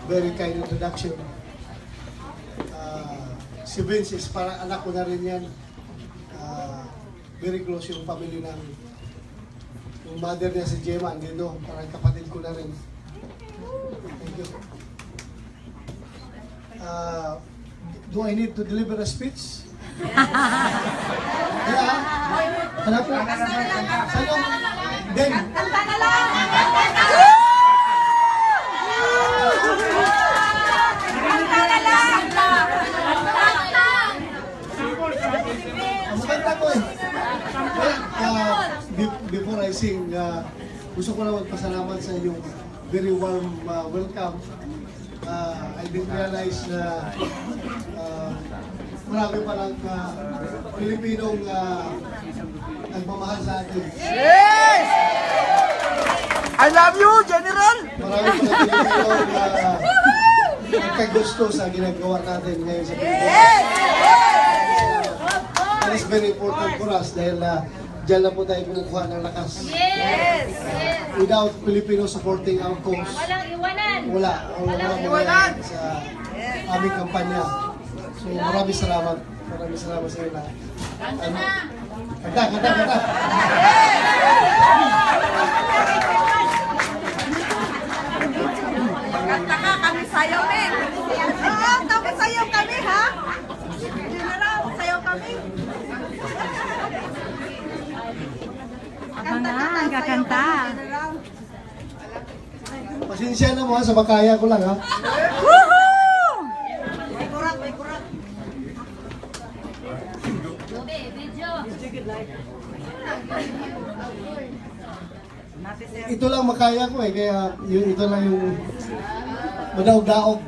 very kind introduction. Si Vince is parang anak ko na rin yan. Very close yung family namin. Yung mother niya si Gemma, andito, parang kapatid ko na rin. Thank you. Do I need to deliver a speech? Yeah. Ano po? Sano? Then. Kanta na lang! Kanta na lang! Ang maganda ko eh. Before I sing, gusto ko lang magpasalamat sa inyong very warm welcome. I didn't realize na marami palang Pilipinong nagmamahal sa atin. Yes! I love you, General! Marami palang Pilipinong nagkagusto sa ginagawa natin ngayon sa Pilipinas. That is very important for us dahil dyan na po tayo kumukuha ng lakas. Yes! Without Filipino supporting our cause, Walang iwanan! walang iwanan sa aming kampanya. So maraming salamat. Maraming salamat sa inyo lahat. Kanta! Kanta ka, kami sayaw din! Oo, tapos sayaw kami, ha? General, sayaw kami! Kakanta. Pasensya na mo ha, sa makaya ko lang ha. Woohoo! May kurat, may kurat. Ito lang makaya ko eh, kaya ito lang yung madaog-daog.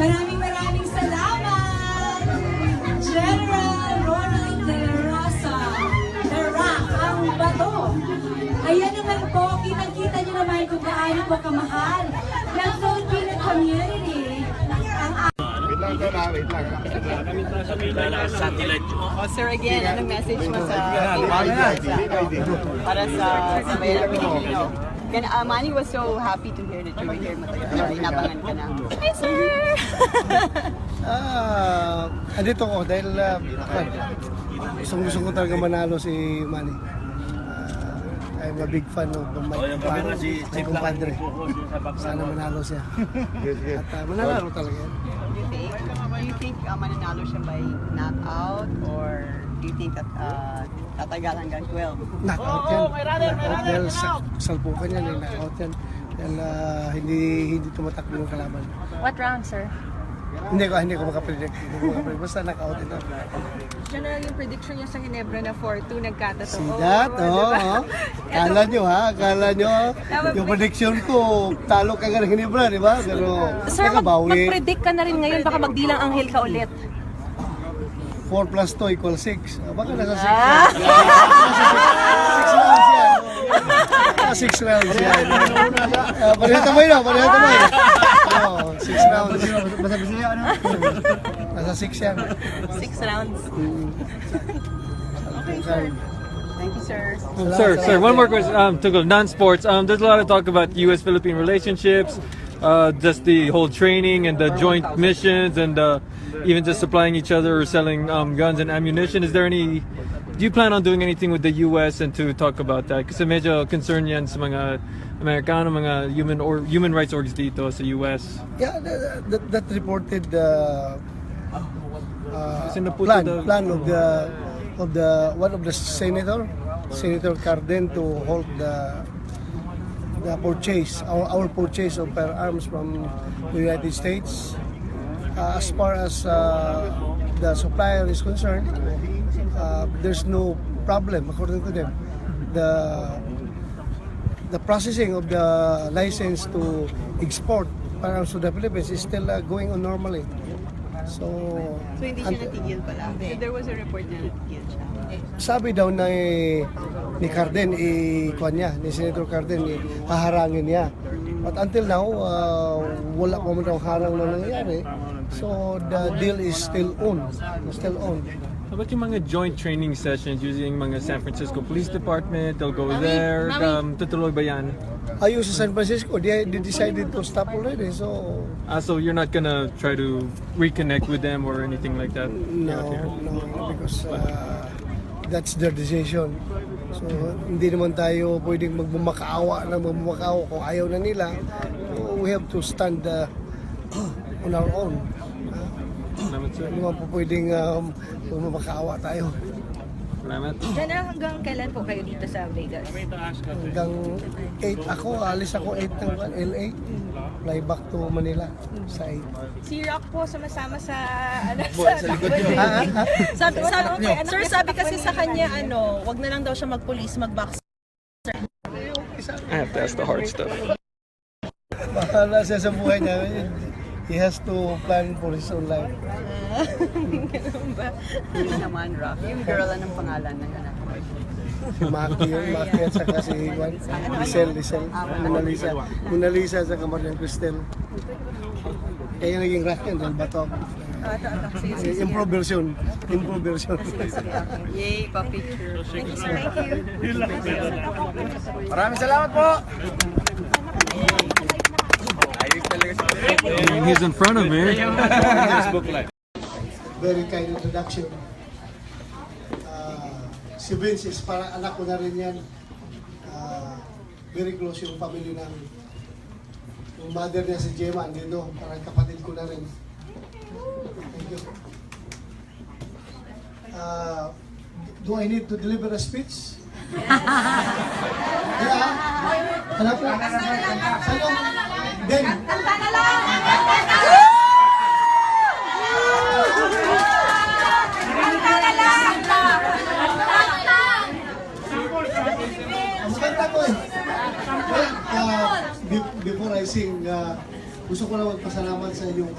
Maraming salamat, General Ronald De La Rosa, The Rock, ang bato. Ayan naman po, kitang-kita niyo naman kung gaano po kamahal ng Filipino community. Sir, again, anong message mo sa para sa bayan ng Pilipino? Manny was so happy to hear that you were here. Matagal inabangan ka na. Hi, sir! Andito ko dahil gusto ko talaga manalo si Manny. I'm a big fan of my compadre. Sana manalo siya. At manalo talaga yan. Do you think mananalo siya by knockout or do you think that tatagal hanggang 12? Knockout yan. Knockout dahil salpukan yan. Knockout yan. Dahil hindi tumatakbo yung kalaban. What round, sir? Hindi ko makapredict. Basta knockout ito. General, yung prediction niya sa Ginebra na 4-2 nagkatotoo. See that? Oo. Akala nyo ha? Akala nyo yung prediction ko, talo ka nga ng Ginebra, di ba? Pero Sir, bawi. mag-predict ka na rin ngayon, baka magdilang anghel ka ulit. 4 plus 2 equals 6. Baka nasa 6 yan. 6 rounds yan. 6 rounds yan. Pareho tamoy na, pareho tamoy. 6 rounds. Basta gusto niya ano? Nasa 6 yan. 6 rounds. Okay. Thank you, sir. Sir, one more question. To go non-sports. There's a lot of talk about U.S.-Philippine relationships, just the whole training and the joint missions, and even just supplying each other or selling guns and ammunition. Is there any? Do you plan on doing anything with the U.S. and to talk about that? Kasi medyo concern yan sa mga Amerikano, mga human rights orgs dito sa U.S. Yeah, that reported Kasi naputo plan of the one of the Senator Cardin, to hold the purchase, our purchase of firearms from the United States. As far as the supplier is concerned, there's no problem according to them. The processing of the license to export firearms to the Philippines is still going on normally. So hindi siya natigil pala. So there was a report na natigil siya. sabi daw na ni Cardin, ni Senator Cardin, haharangin niya. But until now, wala pa man daw harang na nangyayari. So the deal is still on. How about yung mga joint training sessions using mga San Francisco Police Department? They'll go there. Tutuloy ba yan? Ayun sa San Francisco, they decided to stop already. So So you're not gonna try to reconnect with them or anything like that? no, because that's their decision. So hindi naman tayo pwedeng magmamakaawa kung ayaw na nila. So, we have to stand on our own. Salamat, sir. Hindi naman po pwedeng magmamakaawa tayo. Salamat. General, hanggang kailan po kayo dito sa Vegas? Hanggang 8 ako, alis ako 8 ng LA. Fly back to Manila sa 8. Si Rock po sumasama sa sa likod niyo. Sir, sabi kasi sa kanya, wag na lang daw siya mag-police, mag-boxer. I have to ask the hard stuff. Bahala siya sa buhay niya. He has to plan for his own life. Hindi naman, Rock. Yung girl, anong pangalan ng anak mo? Si Maki at saka si Juan. Lisel. Mona Lisa sa kamar ng Cristel. Kaya naging rock yan dahil bato ako. Improve version. Yay, pa-picture. Thank you, sir. Thank you. Maraming salamat po. He's in front of me. Very kind introduction. Si Vince is parang anak ko na rin yan. Very close yung family namin. Yung mother niya si Gemma, andito, parang kapatid ko na rin. Thank you. Do I need to deliver a speech? Yeah. Hanap po. Sino? Ben. Ang kanta ko eh. Before I sing, gusto ko lang magpasalamat sa inyong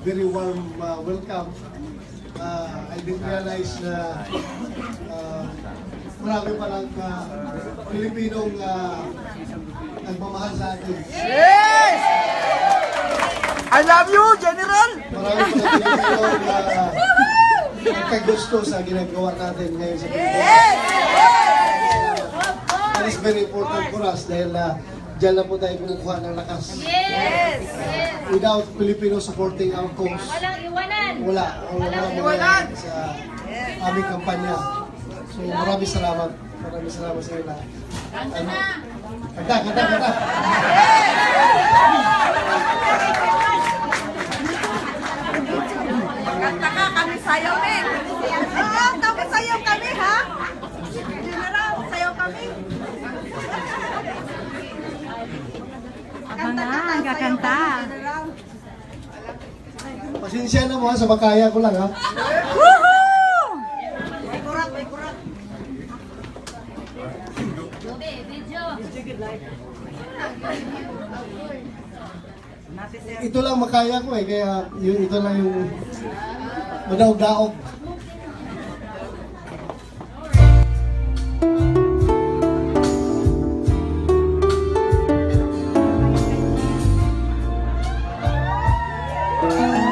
very warm welcome. I didn't realize na marami palang Pilipinong nagmamahal sa atin. Yes! I love you, General! Marami palang Pilipinong nagkagusto sa ginagawa natin ngayon sa Pilipinas. That is very important for us dahil dyan na po tayo kumukuha ng lakas. Without Filipino supporting our cause, walang iwanan sa aming kampanya. So maraming salamat sa inyo lahat. Kanta! Kanta ka, kami sayaw din. Oo, tapos sayaw kami, ha? General, sayaw kami. Kanta na, kakanta. Pasensya na mo ha, sa makaya ko lang ha. May kurat. Ito lang makaya ko kaya ito lang yung madaog-daog. Thank